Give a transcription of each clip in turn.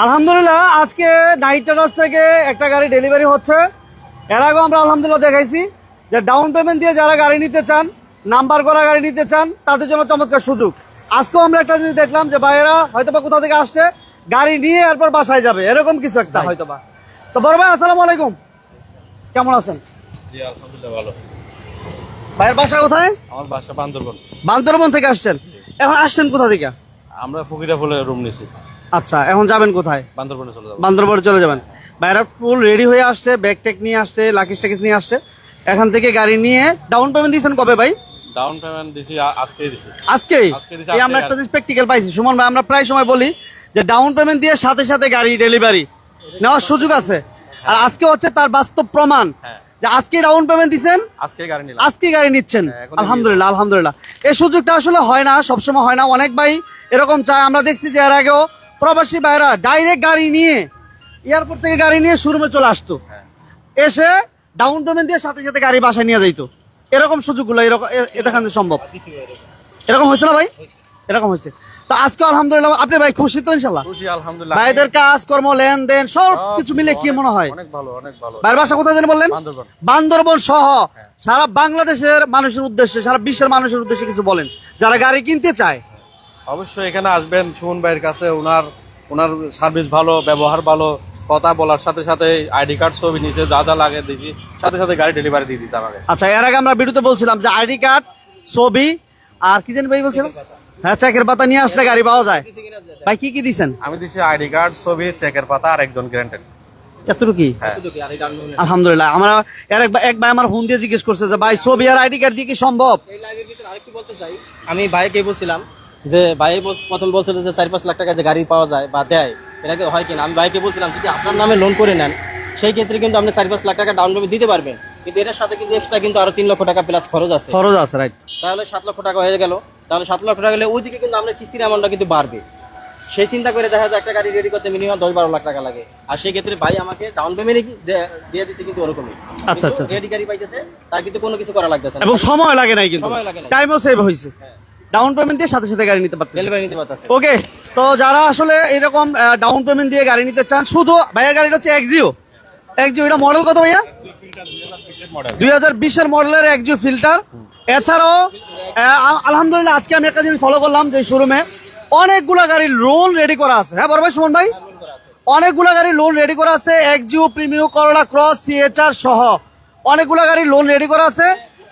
আলহামদুলিল্লাহ আজকে নাইট টাটাস থেকে একটা গাড়ি ডেলিভারি হচ্ছে। এর আগেও আমরা আলহামদুলিল্লাহ দেখাইছি যে ডাউন পেমেন্ট দিয়ে যারা গাড়ি নিতে চান, নাম্বার করা গাড়ি নিতে চান, তাদের জন্য চমৎকার সুযোগ। আজকেও আমরা একটা জিনিস দেখলাম যে ভাইয়েরা হয়তোবা কোথা থেকে আসছে, গাড়ি নিয়ে এরপর বাসায় যাবে, এরকম কিছু একটা হয়তোবা। তো বড় ভাই আসসালামু আলাইকুম, কেমন আছেন? জি আলহামদুলিল্লাহ ভালো। ভাইয়ের বাসা কোথায়? আমার বাসা বান্দরবান। বান্দরবান থেকে আসছেন? এখন আসছেন কোথা থেকে? আমরা ফকিরা ফুলে রুম নিছি। আচ্ছা, এখন যাবেন কোথায়? বান্দরবানে চলে যাবো। বান্দরবানে চলে যাবেন। ভাইয়েরা ফুল রেডি হয়ে আসছে, ব্যাগ ট্যাগ নিয়ে আসছে, লাকিস টাকিস নিয়ে আসছে। এখান থেকে গাড়ি নিয়ে ডাউন পেমেন্ট দিয়েছেন কবে ভাই? ডাউন পেমেন্ট দিছি আজকেই দিছি। আজকেই? দিছি, এই আমরা একটা জিনিস প্র্যাকটিক্যাল পাইছি সুমন ভাই, আমরা প্রায় সময় বলি যে ডাউন পেমেন্ট দিয়ে সাথে সাথে গাড়ি ডেলিভারি নেওয়ার সুযোগ আছে, আর আজকে হচ্ছে তার বাস্তব প্রমাণ যে আজকে ডাউন পেমেন্ট দিচ্ছেন, আজকে গাড়ি নিচ্ছেন। আলহামদুলিল্লাহ আলহামদুলিল্লাহ। এই সুযোগটা আসলে হয় না, সবসময় হয় না। অনেক ভাই এরকম চায়, আমরা দেখছি যে এর আগেও প্রবাসী ভাইরা ডাইরেক্ট গাড়ি নিয়ে এয়ারপোর্ট থেকে গাড়ি নিয়ে শোরুমে চলে আসতো, এসে ডাউন পেমেন্ট দিয়ে সাথে সাথে গাড়ি বাসায় নিয়ে যাইতো। এরকম সুযোগগুলো এখান থেকে সম্ভব। এরকম হয়েছে না ভাই? এরকম হয়েছে। তো আজকে আলহামদুলিল্লাহ আপনি ভাই খুশি তো? ইনশাল্লাহ খুশি আলহামদুলিল্লাহ। ভাইদের কাজ কর্ম লেনদেন সব কিছু মিলে কি মনে হয়? অনেক ভালো অনেক ভালো। ভাইয়ের বাসা কোথায় জানি বললেন? বান্দরবান সহ সারা বাংলাদেশের মানুষের উদ্দেশ্যে, সারা বিশ্বের মানুষের উদ্দেশ্যে কিছু বলেন যারা গাড়ি কিনতে চায়। অবশ্যই এখানে আসবেন সুমন ভাইয়ের কাছে। ওনার সার্ভিস ভালো, ব্যবহার ভালো, কথা বলার সাথে সাথে আইডি কার্ড ছবি নিচে যা যা লাগে দিয়েছি, সাথে সাথে গাড়ি ডেলিভারি দিয়ে দিচ্ছে আমাকে। আচ্ছা, এর আগে আমরা ভিডিওতে বলছিলাম যে আইডি কার্ড, ছবি আর কি জানি ভাই বলছিলাম, হ্যাঁ চেকের পাতা নিয়ে আসলে গাড়ি পাওয়া যায়। ভাই কি কি দিচ্ছেন? আমি দিচ্ছি আইডি কার্ড, ছবি, চেকের পাতা আর একজন গ্যারান্টেড। এতটুকুই? আলহামদুলিল্লাহ। আমরা এক ভাই আমার ফোন দিয়ে জিজ্ঞেস করছে যে ভাই ছবি আর আইডি কার্ড দিয়ে কি সম্ভব? আরেকটু বলতে চাই, আমি ভাইকে বলছিলাম যে ভাই প্রথম বলছিল যে 4-5 লাখ টাকা যে গাড়ি পাওয়া যায় বা দেয়, এটাকে হয় কিনা। আমি ভাইকে বলছিলাম যদি আপনার নামে লোন করে নেন সেই ক্ষেত্রে কিন্তু আপনি 4-5 লাখ টাকা ডাউন পেমেন্ট দিতে পারবেন, কিন্তু এটার সাথে কিন্তু এক্সট্রা কিন্তু আরো 3 লক্ষ টাকা প্লাস খরচ আছে। রাইট। তাহলে 7 লক্ষ টাকা হয়ে গেল। তাহলে 7 লক্ষ টাকা গেলে ওইদিকে কিন্তু আপনার কিস্তির অ্যামাউন্টটা কিন্তু বাড়বে। সেই চিন্তা করে দেখা যায় একটা গাড়ি রেডি করতে মিনিমাম 10-12 লাখ টাকা লাগে। আর সেই ক্ষেত্রে ভাই আমাকে ডাউন পেমেন্ট দিয়ে দিচ্ছে কিন্তু ওরকমই। আচ্ছা আচ্ছা, রেডি গাড়ি পাইতেছে, তার কিন্তু কোনো কিছু করা লাগতেছে না এবং সময় লাগে নাই, কিন্তু টাইমও সেভ হয়েছে। ডাউন পেমেন্ট দিয়ে সাথে সাথে গাড়ি নিতে পারতেছে, ডেলিভারি নিতে পারতেছে। ওকে। তো যারা আসলে এরকম ডাউন পেমেন্ট দিয়ে গাড়ি নিতে চান, শুধু ভাইয়ের গাড়িটা হচ্ছে এক্সিও। এটা মডেল কত ভাইয়া? 2020-এর মডেলের এক্সিও ফিল্টার। এছাড়াও আলহামদুলিল্লাহ আজকে আমি একটা জিনিস ফলো করলাম যে শোরুমে অনেকগুলা গাড়ির লোন রেডি করা আছে। হ্যাঁ বড় ভাই সুমন ভাই, অনেকগুলা গাড়ির লোন রেডি করা আছে। এক্সিও, প্রিমিও, করোলা ক্রস, সিএচআর সহ অনেকগুলা গাড়ির লোন রেডি করা আছে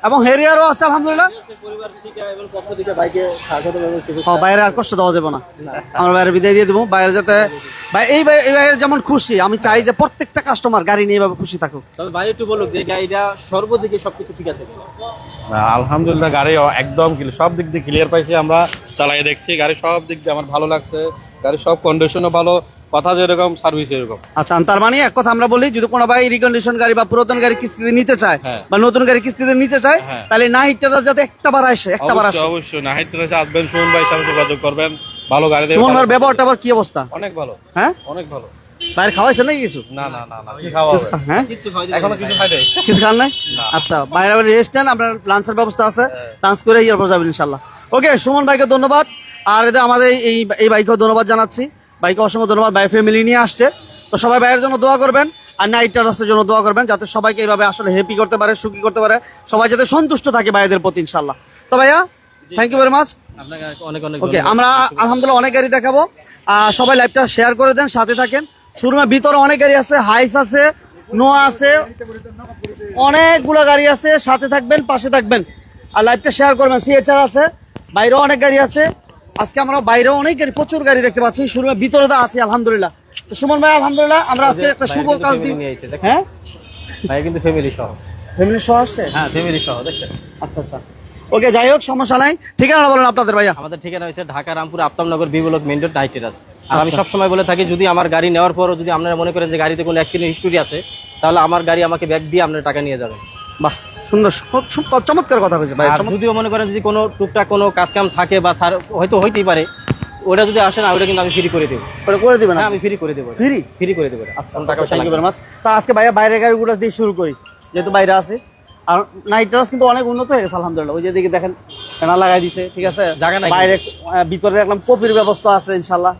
এবং হেরিয়ারও আছে আলহামদুলিল্লাহ। বাইরে আর কষ্ট দেওয়া যাবে না, আমরা বাইরে বিদায় দিয়ে দেবো। বাইরে যাতে ভাই এই ভাইয়ের যেমন খুশি, আমি চাই যে প্রত্যেকটা কাস্টমার গাড়ি নিয়ে এভাবে খুশি থাকুক। তবে ভাই একটু বলুক যে গাড়িটা সর্বদিকে সবকিছু ঠিক আছে? আলহামদুলিল্লাহ গাড়ি একদম সব দিক দিয়ে ক্লিয়ার পাইছি। আমরা চালাই দেখছি, গাড়ি সব দিক দিয়ে আমার ভালো লাগছে। গাড়ি সব কন্ডিশনও ভালো, কথা যেরকম সার্ভিস এরকম। আচ্ছা, তার মানে এক কথা আমরা বলি, যদি কোনো ভাই রিকন্ডিশন গাড়ি বা পুরাতন গাড়ি কিস্তিতে নিতে চায় বা নতুন গাড়ি কিস্তিতে নিতে চায়, তাহলে নাহিদ টাটা যাতে একটাবার আসে। অবশ্যই নাহিদ টাটা আসবেন, সুমন ভাই সাথে যোগাযোগ করবেন। ভালো গাড়ি দেবেন। সুমন ভাইয়ের ব্যবহারটা আবার কি অবস্থা? অনেক ভালো। হ্যাঁ অনেক ভালো। বাইরে খাওয়াইছেন নাকি কিছু? না না না, কি খাওয়া হবে? হ্যাঁ এখনো কিছু খাই নাই। কিছু খান নাই? আচ্ছা, বাইরে রেস্ট নেন, আপনার লাঞ্চের ব্যবস্থা আছে, লাঞ্চ করে এরপর যাবেন ইনশাল্লাহ। ওকে, সুমন ভাইকে ধন্যবাদ। আর এদের আমাদের এই ভাইকেও ধন্যবাদ জানাচ্ছি। ভাইকে অসংখ্য ধন্যবাদ, ভাই ফ্যামিলি নিয়ে আসছে। তো সবাই ভাইয়ের জন্য দোয়া করবেন আর নাইট টাটাসের জন্য দোয়া করবেন, যাতে সবাইকে এইভাবে আসলে হ্যাপি করতে পারে, সুখী করতে পারে, সবাই যাতে সন্তুষ্ট থাকে ভাইদের প্রতি ইনশাল্লাহ। তো ভাইয়া থ্যাংক ইউ ভেরি মাচ। ওকে, আমরা আলহামদুলিল্লাহ অনেক গাড়ি দেখাবো। সবাই লাইভটা শেয়ার করে দেন, সাথে থাকেন। শোরুমের ভিতরে অনেক গাড়ি আছে, হাইস আছে, নোয়া আছে, অনেকগুলো গাড়ি আছে। সাথে থাকবেন, পাশে থাকবেন আর লাইভটা শেয়ার করবেন। সিএচআর আছে, বাইরেও অনেক গাড়ি আছে। আজকে আমরা বাইরেও অনেক গাড়ি, প্রচুর গাড়ি দেখতে পাচ্ছি। শোরুমের ভিতরে তো আছি আলহামদুলিল্লাহ। তো সুমন ভাই আলহামদুলিল্লাহ আমরা আজকে একটা শুভ কাজ দিই। হ্যাঁ ভাই কিন্তু ফ্যামিলি সহ আসছে। হ্যাঁ ফ্যামিলি সহ দেখছেন। আচ্ছা আচ্ছা, ওকে, যাই হোক সমস্যা নাই। ঠিকানা বলেন আপনাদের ভাইয়া। আমাদের ঠিকানা হচ্ছে Dhaka Rampur Aftabnagar বিবলক main road night টাটাস। আর আমি সবসময় বলে থাকি, যদি আমার গাড়ি নেওয়ার পরও যদি আপনারা মনে করেন যে গাড়িতে কোনো অ্যাক্সিডেন্ট হিস্টোরি আছে, তাহলে আমার গাড়ি আমাকে ব্যাক দিয়ে আপনারা টাকা নিয়ে যাবেন। বাহ, সুন্দর, চমৎকার কথা হয়েছে ভাই। যদিও মনে করেন যদি কোনো টুকটাক কোনো কাজ কাম থাকে বা হয়তো হইতেই পারে, ওটা যদি আসে না, ওটা কিন্তু আমি ফ্রি করে দেবো। করে দিবেন? আমি ফ্রি করে দেবো। ফ্রি করে দেবো। আচ্ছা, টাকা থ্যাংক ইউ ভেরি মাচ। তা আজকে ভাইয়া বাইরের গাড়িগুলো দিয়ে শুরু করি, যেহেতু বাইরে আছে। আর নাইট টাটাস কিন্তু অনেক উন্নত হয়ে গেছে আলহামদুলিল্লাহ। ওই যে দিকে দেখেন ফ্যান লাগাই দিছে, ঠিক আছে। বাইরে ভিতরে দেখলাম কপির ব্যবস্থা আছে ইনশাল্লাহ।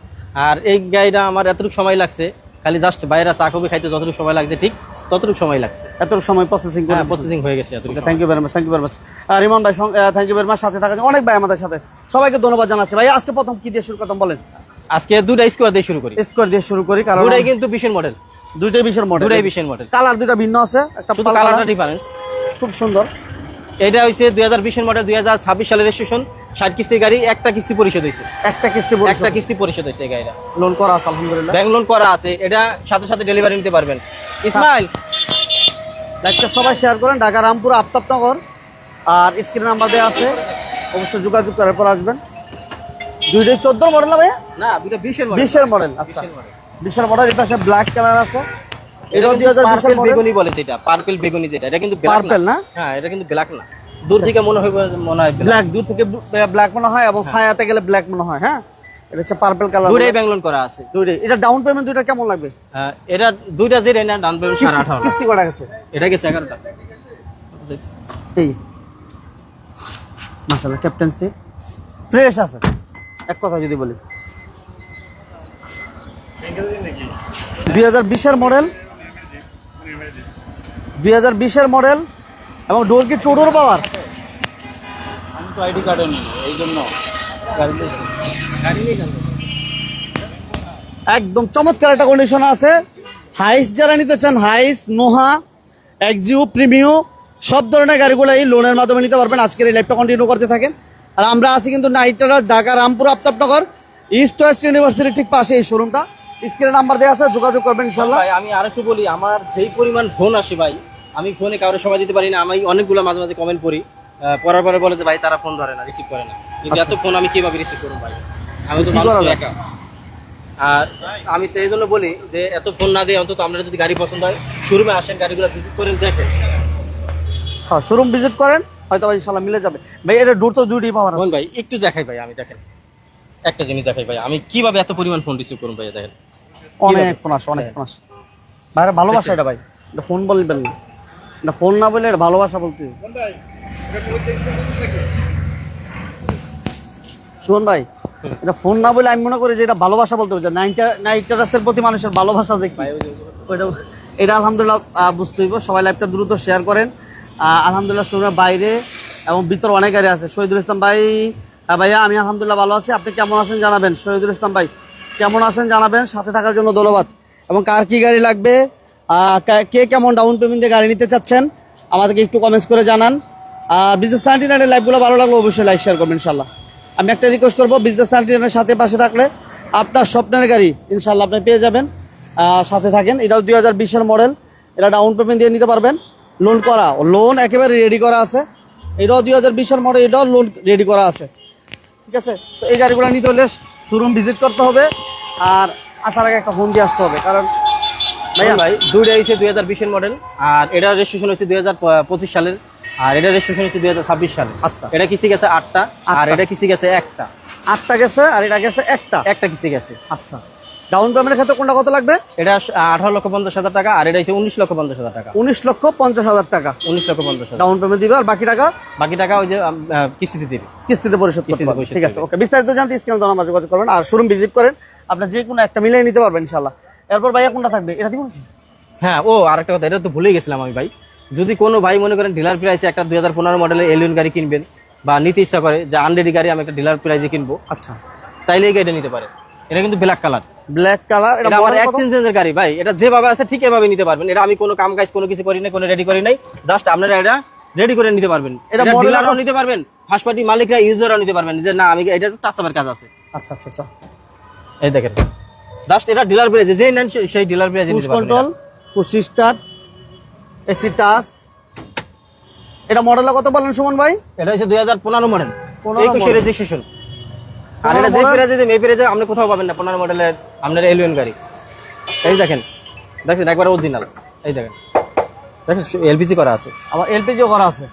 আর এই গাড়িটা আমার এতটুকু সময় লাগছে, খালি জাস্ট বাইরে চা কফি খাইতে যতটুকু সময় লাগছে ঠিক ততটুকু সময় লাগছে। এত সময় প্রসেসিং করে প্রসেসিং হয়ে গেছে এতটুকু। Thank you very much, thank you very much. Rimon ভাই থ্যাংক ইউ ভেরি মাচ সাথে থাকার জন্য। অনেক ভাই আমাদের সাথে, সবাইকে ধন্যবাদ জানাচ্ছি। ভাই আজকে প্রথম কি দিয়ে শুরু করতাম বলেন? আজকে দুটা স্কোয়ার দিয়ে শুরু করি। স্কোয়ার দিয়ে শুরু করি, কারণ দুটাই কিন্তু 20 মডেল, দুইটাই 20 মডেল, দুটাই 20 মডেল। কালার দুইটা ভিন্ন আছে, একটা শুধু কালারটা ডিফারেন্স। খুব সুন্দর। এটা হইছে 2020 মডেল, 2026 সালের রেজিস্ট্রেশন, 60 কিস্তির গাড়ি, একটা কিস্তি পরিশোধ হয়েছে, একটা কিস্তি পরিশোধ হয়েছে। এই গাড়িটা লোন করা আছে আলহামদুলিল্লাহ, ব্যাংক লোন করা আছে। এটা সাথে সাথে ডেলিভারি নিতে পারবেন। ইসমাইল লাইকটা সবাই শেয়ার করেন। ঢাকা রামপুর আফতাবনগর, আর স্ক্রিন নাম্বার দেওয়া আছে, অবশ্যই যোগাযোগ করার পর আসবেন। দুইটাই 14 মডেল না ভাই? না, দুটো 20 মডেল। 20 মডেল, আচ্ছা 20 মডেল। এর পাশে ব্ল্যাক কালার আছে, এটা 2020 মডেল। বেগুনি বলে যেটা, পার্পল বেগুনি যেটা, এটা কিন্তু পার্পল না? হ্যাঁ, এটা কিন্তু ব্ল্যাক না। দূর থেকে মনে হয় ব্ল্যাক, দূর থেকে ব্ল্যাক মনে হয়, এবং ছায়াতে গেলে ব্ল্যাক মনে হয়। হ্যাঁ, এটা হচ্ছে পার্পল কালার। দুটোই ব্যাংক লোন করা আছে। দুইটাই। এটা ডাউন পেমেন্ট দুইটা কেমন লাগবে? এটা দুইটা যে না ডাউন পেমেন্ট 18,000। কিস্তি কটা গেছে? এটা গেছে 11টা। এই মাশাআল্লাহ, ক্যাপ্টেন্সি ফ্রেশ আছে। এক কথা যদি বলি, 2020 মডেল, 2020 মডেল, এবং ডোর কি টোডোর পাওয়ার? আমি তো আইডি কার্ডে নিই, এই জন্য একদম চমৎকার একটা কন্ডিশন আছে। হাইস যারা নিতে চান, হাইস, নোহা, এক্সিও, প্রিমিও, সব ধরনের গাড়িগুলো এই লোনের মাধ্যমে নিতে পারবেন। আজকের এই লাইভটা কন্টিনিউ করতে থাকেন। আর আমরা আছি কিন্তু knight rider, Dhaka Rampur Aftabnagar, east west ইউনিভার্সিটির ঠিক পাশে এই শোরুমটা। স্ক্রিনে নাম্বার দেওয়া আছে, যোগাযোগ করবেন ইনশাআল্লাহ। ভাই আমি আরেকটু বলি, আমার যেই পরিমাণ ফোন আসে ভাই, আমি ফোনে কারোর সময় দিতে পারি না। আমি অনেকগুলো মাঝে মাঝে কমেন্ট করি, পড়ার পরে বলে যে ভাই তারা ফোন ধরে না, রিসিভ করে না। কিন্তু এত ফোন আমি কিভাবে রিসিভ করবো ভাই? আমি তো মানুষ তো একা। আর আমি তো এই জন্য বলি যে এত ফোন না দিয়ে অন্তত আপনারা যদি গাড়ি পছন্দ হয় শোরুমে আসেন, গাড়িগুলো ভিজিট করেন, দেখেন। হ্যাঁ, শোরুম ভিজিট করেন, হয়তো ভাই ইনশাআল্লাহ মিলে যাবে। ভাই এটা ডোর তো দুইটাই পাওয়ার আছে ভাই। একটু দেখাই ভাই, আমি দেখেন একটা জিনিস দেখাই ভাই, আমি কিভাবে এত পরিমাণ ফোন রিসিভ করুন ভাই, দেখেন। অনেক ফোন আসে, অনেক ফোন আসে। ভাই ভালোবাসা এটা, ভাই এটা ফোন বলবেন না, এটা ফোন না বলে এটা ভালোবাসা বলতে। শুনুন ভাই, এটা ফোন না বলে আমি মনে করি যে এটা ভালোবাসা বলতে হবে। নাইট রাইডার্সের প্রতি মানুষের ভালোবাসা যে কি, এটা আলহামদুলিল্লাহ বুঝতে হইব। সবাই লাইভটা দ্রুত শেয়ার করেন। আলহামদুলিল্লাহ শোরুমের বাইরে এবং ভিতরে অনেক গাড়ি আছে। শহীদুল ইসলাম ভাই, ভাইয়া আমি আলহামদুলিল্লাহ ভালো আছি, আপনি কেমন আছেন জানাবেন। শহীদুল ইসলাম ভাই কেমন আছেন জানাবেন, সাথে থাকার জন্য ধন্যবাদ। এবং কার কি গাড়ি লাগবে, কে কেমন ডাউন পেমেন্ট দিয়ে গাড়ি নিতে চাচ্ছেন, আমাদেরকে একটু কমেন্টস করে জানান। বিজনেস 99 লাইভগুলো ভালো লাগলো অবশ্যই লাইক শেয়ার করবেন ইনশাল্লাহ। আমি একটা রিকোয়েস্ট করবো, বিজনেস 99 সাথে পাশে থাকলে আপনার স্বপ্নের গাড়ি ইনশাল্লাহ আপনি পেয়ে যাবেন। সাথে থাকেন। এটাও 2020 মডেল, এটা ডাউন পেমেন্ট দিয়ে নিতে পারবেন, লোন করা, লোন একেবারে রেডি করা আছে। এটাও 2020 মডেল, এটাও লোন রেডি করা আছে। ঠিক আছে, তো এই গাড়িগুলো নিতে হলে শোরুম ভিজিট করতে হবে, আর আসার আগে একটা ফোন দিয়ে আসতে হবে। কারণ ভাই দুইটা হয়েছে 2020 মডেল, আর এটা রেজিস্ট্রেশন হয়েছে 2025 সালের, আর এটা রেজিস্ট্রেশন হয়েছে 2026 সালে। আচ্ছা, এটা কিস্তি গেছে 8টা, আর এটা কিস্তি গেছে 1টা। 8টা গেছে, আর এটা গেছে একটা কিস্তি গেছে। আচ্ছা, ডাউন পেমেন্টের ক্ষেত্রে কোনটা কত লাগবে? এটা 18,50,000 টাকা, আর এটা হচ্ছে 19,50,000 টাকা। 19,50,000 টাকা 19,50,000 ডাউন পেমেন্ট দিবে, আর বাকি টাকা ওই যে কিস্তিতে দিবে, কিস্তিতে পরিশোধ করতে পারবেন। ঠিক আছে, ওকে। বিস্তারিত জানতে স্ক্রিনে দেওয়া নাম্বারে যোগাযোগ করবেন, আর শোরুম ভিজিট করেন, আপনার যে কোনো একটা মিলিয়ে নিতে পারবেন ইনশাআল্লাহ। এরপর ভাইয়া কোনটা থাকবে, এটা দিব? হ্যাঁ, ও আরেকটা কথা, এটা তো ভুলেই গেছিলাম আমি ভাই। যদি কোনো ভাই মনে করেন ডিলার প্রাইসে একটা 2015 মডেলের এলিয়ন গাড়ি কিনবেন, বা নিতে ইচ্ছা করে যে আনরেডি গাড়ি আমি একটা ডিলার প্রাইসে কিনবো, আচ্ছা, তাইলে এই গাড়িটা নিতে পারে। এটা কিন্তু ব্ল্যাক কালার, এটা আমার এক্সচেঞ্জের গাড়ি ভাই। এটা যেভাবে আছে ঠিক এভাবে নিতে পারবেন। এটা আমি কোনো কাম কাজ কোনো কিছু করি নাই, কোনো রেডি করি নাই, জাস্ট আপনারা এটা রেডি করে নিতে পারবেন। এটা ডিলাররাও নিতে পারবেন, ফার্স্ট পার্টি মালিকরা ইউজাররাও নিতে পারবেন, যে না আমি এটা টাচ আপের কাজ আছে। আচ্ছা আচ্ছা আচ্ছা, এই দেখেন, জাস্ট এটা ডিলার প্রাইসে, যেই নেন সেই ডিলার প্রাইসে নিতে পারবেন। Control, push start, AC touch. এটা মডেল কত বলেন সুমন ভাই? এটা হচ্ছে 2015 মডেল, 21 রেজিস্ট্রেশন। আর এটা যে প্রাইসে এই প্রাইসে আপনি কোথাও পাবেন না 15 মডেলের আপনার এলিয়ন গাড়ি। এই দেখেন একবার অরিজিনাল। এই দেখেন এলপিজি করা আছে, আবার এলপিজিও করা আছে,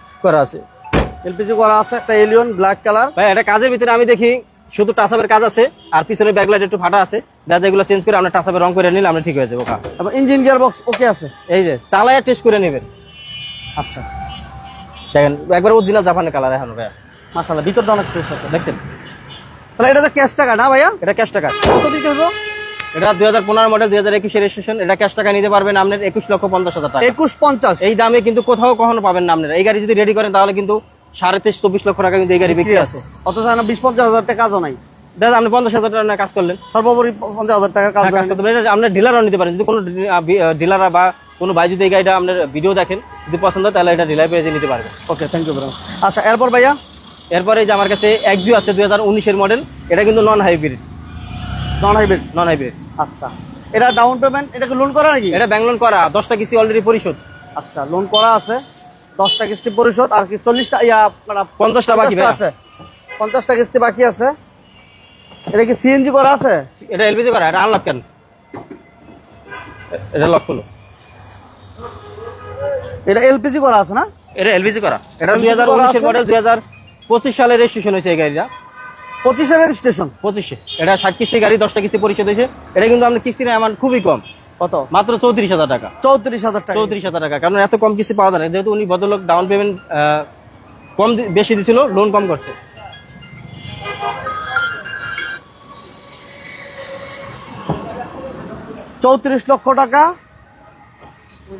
এলপিজি করা আছে। একটা এলিয়ন ব্ল্যাক কালার ভাই। এটা কাজের ভিতরে আমি দেখি শুধু টাচআপের কাজ আছে, আর পিছনে ব্যাকলাইট একটু ফাটা আছে, যাতে এগুলো চেঞ্জ করে আমরা টাচআপের রং করে নিলে আমরা ঠিক হয়ে যাবো। এবং ইঞ্জিন গিয়ার বক্স ওকে আছে। এই যে চালায়া টেস্ট করে নেবেন। আচ্ছা, দেখেন একবার অরিজিনাল জাপানের কালার এখন ভাই, মাশাআল্লাহ, ভিতরটা অনেক ফ্রেশ আছে। দেখছেন তাহলে এটা তো ক্যাশ টাকা না ভাইয়া? এটা ক্যাশ টাকা। কত দিতে হবে? এটা 2015 মডেল, 2021 রেজিস্ট্রেশন। এটা ক্যাশ টাকা নিতে পারবেন আপনার 21,50,000 টাকা। 21,50,000 এই দামে কিন্তু কোথাও কখনো পাবেন না আপনারা। এই গাড়ি যদি রেডি করেন তাহলে কিন্তু 23-24 লক্ষ টাকা কিন্তু এই গাড়ি বিক্রি আছে। অথচ 20-50,000 টাকা কাজও নাই। দাদা আপনি 50,000 টাকা কাজ করলেন, সর্বোপরি 50,000 টাকা কাজ কাজ করতে পারেন। আপনার ডিলারও নিতে পারেন। যদি কোনো ডিলার বা কোনো ভাই যদি এই গাড়িটা আপনার ভিডিও দেখেন, যদি পছন্দ হয় তাহলে এটা ডিলার পেজে নিতে পারবেন। ওকে, থ্যাংক ইউ। আচ্ছা, এরপর ভাইয়া? এরপরে যে আমার কাছে এক্সিও আছে 2019 মডেল। এটা কিন্তু non hybrid. Non hybrid? Non hybrid. আচ্ছা, এটা ডাউন পেমেন্ট, এটাকে লোন করা নাকি? এটা ব্যাংক লোন করা, 10টা কিস্তি অলরেডি পরিশোধ। আচ্ছা, লোন করা আছে, 10টা কিস্তি পরিশোধ, আর কি 40টা 50টা বাকি আছে, 50টা কিস্তি বাকি আছে। এটা কি সিএনজি করা আছে? এটা এলপিজি করা। এটা আনলক কেন? এটা লক হলো। এটা এলপিজি করা আছে না? এটা এলপিজি করা। এটা 2019 মডেল, 2025 সালে রেজিস্ট্রেশন হয়েছে এই গাড়িটা। 25-এর রেজিস্ট্রেশন? 25-এ। এটা 60 কিস্তি গাড়ি, 10টা কিস্তি পরিশোধ হয়েছে। এটা কিন্তু আমাদের কিস্তির অ্যামাউন্ট খুবই কম। কত? মাত্র 34,000 টাকা। 34,000 টাকা? 34,000 টাকা। কারণ এত কম কিস্তি পাওয়া যায় না, যেহেতু উনি ভদ্রলোক ডাউন পেমেন্ট বেশি দিছিল, লোন কম করছে। $34 লক্ষ টাকা।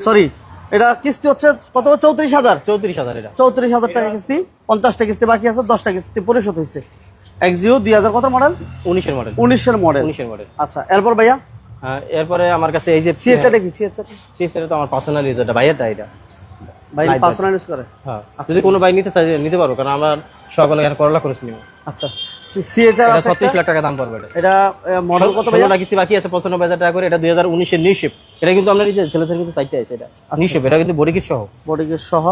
সরি, এটা কিস্তি হচ্ছে কত? 34,000। 34,000। এটা 34,000 টাকা কিস্তি, 50টা কিস্তি বাকি আছে, 10টা কিস্তি পরিশোধ হয়েছে। এক্সিও 2000 কত মডেল? 19-এর মডেল। 19-এর মডেল। 19-এর মডেল। আচ্ছা, এরপর ভাইয়া? এরপরে আমার কাছে এই যে সিএচআর কি? সিএচআর তো আমার পার্সোনাল ইউজ, এটা ভাইয়েরটা। এটা ভাই পার্সোনাল ইউজ করে? হ্যাঁ, যদি কোনো ভাই নিতে চাই নিতে পারো, কারণ আমার সকলে এখানে করলা করেছি। আচ্ছা, সিএচআর আছে 36 লাখ টাকা দাম পড়বে। এটা মডেল কত ভাইয়া? 16টা কিস্তি বাকি আছে, 95,000 টাকা করে। এটা 2019-এর নিউ শেপ। এটা কিন্তু আপনার এই যে ছেলেদের কিন্তু সাইডটা আছে, এটা নিউ শেপ। এটা কিন্তু বডি কিট সহ। বডি কিট সহ।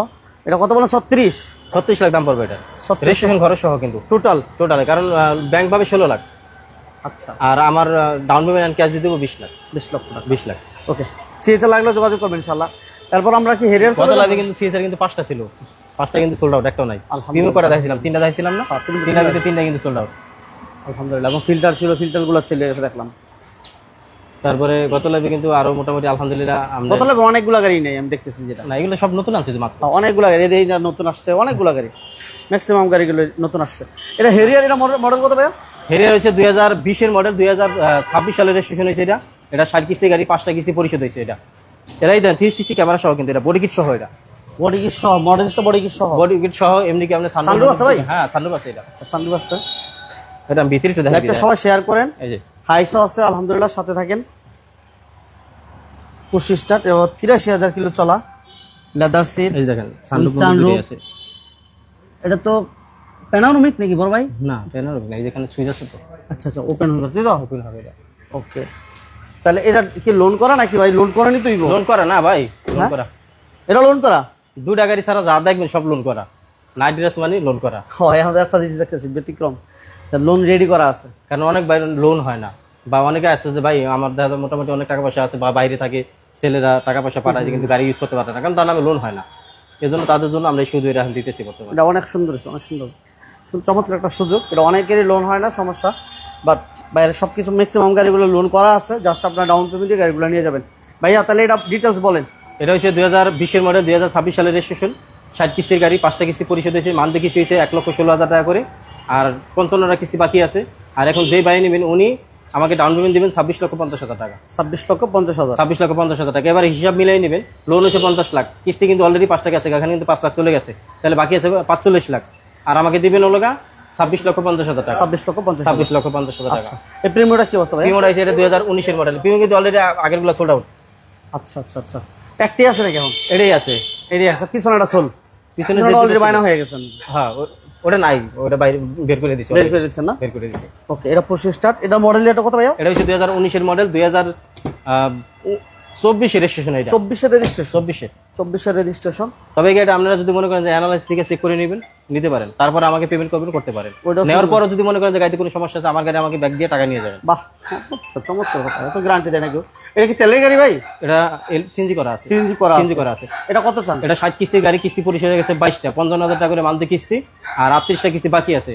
এটা কত বলে? 36 36 লাখ দাম পড়বে এটা, রেজিস্ট্রেশন খরচ সহ কিন্তু টোটাল। কারণ ব্যাংক পাবে 16 লাখ। আচ্ছা, আর আমার ডাউন পেমেন্ট এন্ড ক্যাশ দিয়ে দেবো 20 লাখ। 20 লক্ষ টাকা। 20 লাখ। ওকে, সিএচআর লাগলে যোগাযোগ করবেন ইনশাআল্লাহ। তারপর আমরা কি হেরিয়ার গত লাইভে কিন্তু সিএসআর কিন্তু 5টা ছিল, 5টা কিন্তু সোল্ড আউট, একটাও নাই। প্রিমিয়াম করা দেখাইছিলাম, 3টা দেখাইছিলাম না? 3টার ভিতরে 3টা কিন্তু সোল্ড আউট আলহামদুলিল্লাহ। এবং ফিল্টার ছিল, ফিল্টারগুলো ছেলে গেছে দেখলাম। তারপরে গত লাইভে কিন্তু আরো মোটামুটি আলহামদুলিল্লাহ আমরা গত লাইভে অনেকগুলো গাড়ি নেই আমি দেখতেছি, যেটা না এগুলো সব নতুন আছে মাত্র। অনেকগুলো গাড়ি এই নতুন আসছে, অনেকগুলো গাড়ি, ম্যাক্সিমাম গাড়িগুলো নতুন আসছে। এটা হেরিয়ার, এটা মডেল কত ভাইয়া? হেরিয়ার হয়েছে 2020-এর মডেল, 2026 সালে রেজিস্ট্রেশন হয়েছে। এটা 60 কিস্তি গাড়ি, 5টা কিস্তি পরিশোধ হয়েছে। এটাই দেন 360 ক্যামেরা সহ, কিন্তু এটা বডি কিট সহ। এটা বডি কিট সহ, মডেলটা বডি কিট সহ? বডি কিট সহ। এমনি কি আপনার সানরুফ আছে ভাই? হ্যাঁ, সানরুফ আছে। এটা আচ্ছা, সানরুফ আছে। এটা আমি ভিতরে একটু দেখাই লাইভটা সবাই শেয়ার করেন। এই যে হাইসও আছে আলহামদুলিল্লাহ, সাথে থাকেন। পুশ স্টার্ট এবং 83,000 কিলো চলা, লেদার সিট। এই দেখেন সানরুফ আছে। এটা তো প্যানোরামিক নাকি বড় ভাই? না প্যানোরামিক না, এই যেখানে সুইচ আছে তো। আচ্ছা আচ্ছা, ওপেন হয়ে যাচ্ছে তো? ওপেন হবে এটা। ওকে, তাহলে এটা কি লোন করা নাকি ভাই? লোন করা নি তুই? লোন করা না ভাই, লোন করা। এটা লোন করা? 2টা গাড়ি ছাড়া যা দেখবেন সব লোন করা। নাইট ড্রেস মানে লোন করা। হয়, আমাদের একটা জিনিস দেখতেছি ব্যতিক্রম, লোন রেডি করা আছে। কারণ অনেক ভাই লোন হয় না, বা অনেকে আছে যে ভাই আমার দেখা মোটামুটি অনেক টাকা পয়সা আছে, বা বাইরে থাকে ছেলেরা টাকা পয়সা পাঠায় কিন্তু গাড়ি ইউজ করতে পারে না, কারণ তার নামে লোন হয় না। এই জন্য তাদের জন্য আমরা শুধু এটা দিতেছি বর্তমানে। এটা অনেক সুন্দর, অনেক সুন্দর, চমৎকার একটা সুযোগ। এটা অনেকেরই লোন হয় না, সমস্যা। বাট বাইরে সবকিছু ম্যাক্সিমাম গাড়িগুলো লোন করা আছে, জাস্ট আপনার ডাউন পেমেন্টে গাড়িগুলো নিয়ে যাবেন। ভাইয়া তাহলে এটা ডিটেলস বলেন। এটা হচ্ছে 2020-এর মডেল, 2026 সালের রেজিস্ট্রেশন, 60 কিস্তির গাড়ি, 5টা কিস্তি পরিশোধ হয়েছে। মান্থলি কিস্তি হয়েছে 1,16,000 টাকা করে, আর 55টা কিস্তি বাকি আছে। আর এখন যেই বাই নেবেন উনি আমাকে ডাউন পেমেন্ট দেবেন 26,50,000 টাকা। 26,50,000? 26,50,000 টাকা। এবার হিসাব মিলাই নেবেন, লোন হচ্ছে 50 লাখ, কিস্তি কিন্তু অলরেডি 5টা গেছে, এখানে কিন্তু 5 লাখ চলে গেছে, তাহলে বাকি আছে 45 লাখ। আর আমাকে দিবেন হলো 26,50,000 টাকা। 26,50,000? 26,50,000 টাকা। আচ্ছা, এই প্রিমিয়ামটা কি অবস্থা ভাই? প্রিমিয়াম আছে এটা 2019-এর মডেল, প্রিমিয়াম কিন্তু অলরেডি আগেরগুলো সোল্ড আউট। আচ্ছা আচ্ছা আচ্ছা, একটি আছে নাকি এখন? এটাই আছে, এটাই আছে। পিছনেটা সোল? পিছনে অলরেডি বায়না হয়ে গেছেন? হ্যাঁ, ওটা নাই, ওটা বাইরে বের করে দিছে। বের করে দিচ্ছেন না? বের করে দিছে। ওকে, এটা পুশ স্টার্ট। এটা মডেল এটা কত ভাইয়া? এটা হচ্ছে 2019-এর মডেল, 2024-এর রেজিস্ট্রেশন। এটা 24-এর রেজিস্ট্রেশন? 24-এর রেজিস্ট্রেশন। তবে এটা আপনারা যদি মনে করেন যে অ্যানালাইসিস থেকে চেক করে নেবেন, নিতে পারেন, তারপর আমাকে পেমেন্ট করতে পারেন। নেওয়ার পরও যদি মনে করেন যে গাড়িতে কোনো সমস্যা আছে, আমার গাড়ি আমাকে ব্যাক দিয়ে টাকা নিয়ে যাবেন। বাহ, চমৎকার কথা। এত গ্যারান্টি দেয় নাকি? এটা কি তেলের গাড়ি ভাই? এটা সিএনজি করা আছে। সিএনজি করা আছে। এটা কত চান? এটা 60 কিস্তির গাড়ি, কিস্তি পরিশোধ হয়ে গেছে 22টা, 55,000 টাকা করে মান্থলি কিস্তি, আর 38টা কিস্তি বাকি আছে।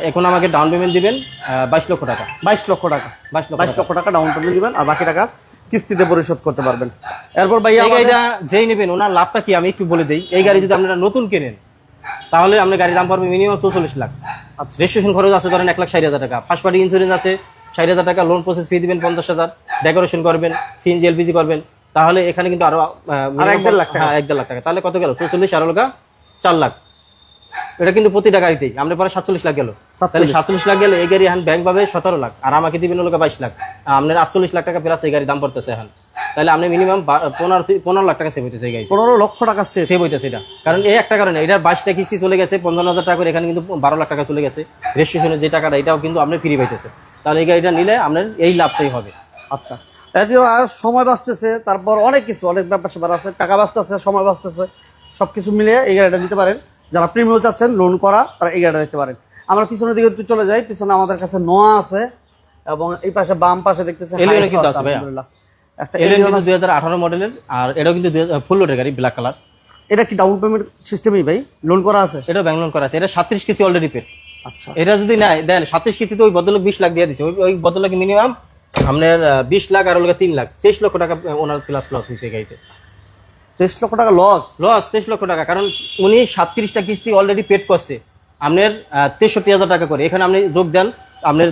এখন আমাকে ডাউন পেমেন্ট দিবেন 22 লক্ষ টাকা। 22 লক্ষ টাকা? 22 লক্ষ টাকা ডাউন পেমেন্ট দিবেন, আর বাকি টাকা কিস্তিতে পরিশোধ করতে পারবেন। এরপর ভাই এই গাড়িটা যেই নেবেন ওনার লাভটা কি আমি একটু বলে দিই। এই গাড়ি যদি আপনারা নতুন কেনেন তাহলে আপনার গাড়ির দাম পড়বে মিনিমাম 44 লাখ। আচ্ছা। রেজিস্ট্রেশন খরচ আছে ধরেন 1,60,000 টাকা, ফার্স্ট পার্টি ইন্স্যুরেন্স আছে 60,000 টাকা, লোন প্রসেস ফি দিবেন 50,000, ডেকোরেশন করবেন, সিএনজি এলপিজি করবেন, তাহলে এখানে কিন্তু আরো আর 1.5 লাখ টাকা। হ্যাঁ 1.5 লাখ টাকা, তাহলে কত গেল 44 আর হলো 4 লাখ। এটা কিন্তু প্রতিটা গাড়িতেই আমরা পরে 47 লাখ গেল, তাহলে 47 লাখ গেলে এই গাড়ি এখন ব্যাংক পাবে 17 লাখ, আর আমাকে দিবেন হলো 22 লাখ, আপনার 48 লাখ টাকা প্লাস এই গাড়ির দাম পড়তেছে এখন, তাহলে আপনি মিনিমাম 15 লাখ টাকা সেভ হইতেছে এই গাড়ি, 15 লক্ষ টাকা সেভ হইতেছে এটা। কারণ এই একটা কারণে এটা 22টা কিস্তি চলে গেছে 55,000 টাকা করে, এখানে কিন্তু 12 লাখ টাকা চলে গেছে, রেজিস্ট্রেশনের যে টাকাটা এটাও কিন্তু আপনি ফ্রি পাইতেছে, তাহলে এই গাড়িটা নিলে আপনার এই লাভটাই হবে। আচ্ছা, এটিও আর সময় বাঁচতেছে, তারপর অনেক কিছু, অনেক ব্যাপার স্যাপার আছে, টাকা বাঁচতেছে, সময় বাঁচতেছে, সবকিছু মিলিয়ে এই গাড়িটা নিতে পারেন। যারা প্রিমিয়াম চাচ্ছেন লোন করা, তারা এই গাড়িটা দেখতে পারেন। আমরা পিছনের দিকে একটু চলে যাই, পিছনে আমাদের কাছে নোয়া আছে, এবং এই পাশে বাম পাশে দেখতেছে এলিয়ন হাইস কিন্তু আছে, আছে ভাইয়া। আলহামদুলিল্লাহ। একটা এলিয়ন এলিয়ন কিন্তু আছে। 2018 মডেলের, আর এটাও কিন্তু ফুল লোডের গাড়ি, ব্ল্যাক কালার। এটা কি ডাউন পেমেন্ট সিস্টেমই ভাই, লোন করা আছে? এটা ব্যাংক লোন করা আছে, এটা 37 কিস্তি অলরেডি পেড। আচ্ছা, এটা যদি নেয় দেন 37 কিস্তিতে ওই বদলক 20 লাখ দিয়ে দিচ্ছে, ওই বদলক মিনিমাম আপনার 20 লাখ আর 3 লাখ 23 লক্ষ টাকা ওনার প্লাস লস হয়েছে গাড়িতে। 23 লক্ষ টাকা লস? 23 লক্ষ টাকা, কারণ উনি 37টা কিস্তি অলরেডি পেড করছে আপনার 63,000 টাকা করে, এখানে আপনি যোগ দেন আপনার